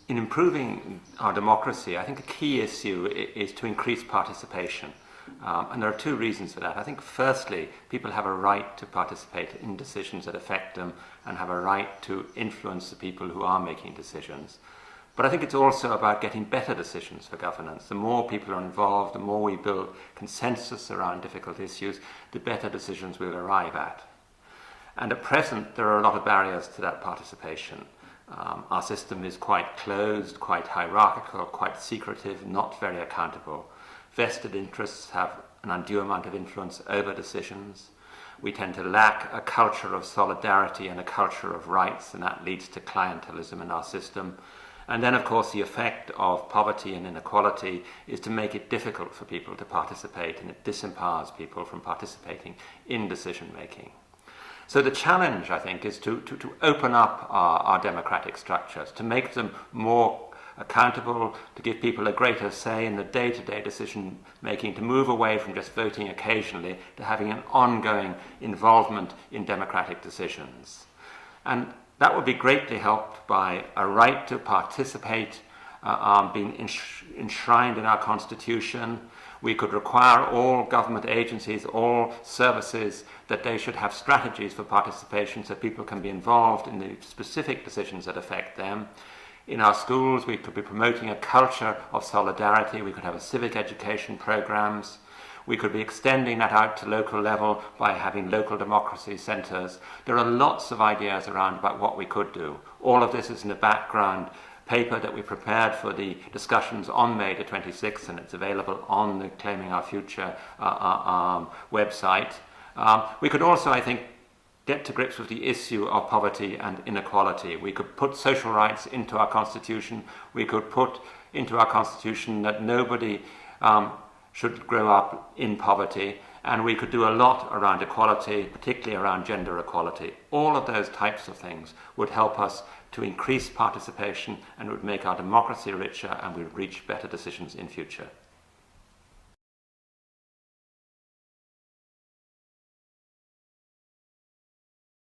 in improving our democracy, I think a key issue is to increase participation. And there are two reasons for that. I think firstly, people have a right to participate in decisions that affect them and have a right to influence the people who are making decisions. But I think it's also about getting better decisions for governance. The more people are involved, the more we build consensus around difficult issues, the better decisions we'll arrive at. And at present, there are a lot of barriers to that participation. Our system is quite closed, quite hierarchical, quite secretive, not very accountable. Vested interests have an undue amount of influence over decisions. We tend to lack a culture of solidarity and a culture of rights, and that leads to clientelism in our system. And then, of course, the effect of poverty and inequality is to make it difficult for people to participate, and it disempowers people from participating in decision-making. So the challenge, I think, is to open up our democratic structures, to make them more accountable, to give people a greater say in the day-to-day decision-making, to move away from just voting occasionally to having an ongoing involvement in democratic decisions. And that would be greatly helped by a right to participate being enshrined in our Constitution. We could require all government agencies, all services, that they should have strategies for participation so people can be involved in the specific decisions that affect them. In our schools, we could be promoting a culture of solidarity. We could have civic education programs. We could be extending that out to local level by having local democracy centres. There are lots of ideas around about what we could do. All of this is in the background paper that we prepared for the discussions on May the 26th, and it's available on the Claiming Our Future website. We could also, I think, get to grips with the issue of poverty and inequality. We could put social rights into our Constitution. We could put into our Constitution that nobody should grow up in poverty, and we could do a lot around equality, particularly around gender equality. All of those types of things would help us to increase participation and would make our democracy richer, and we'd reach better decisions in future.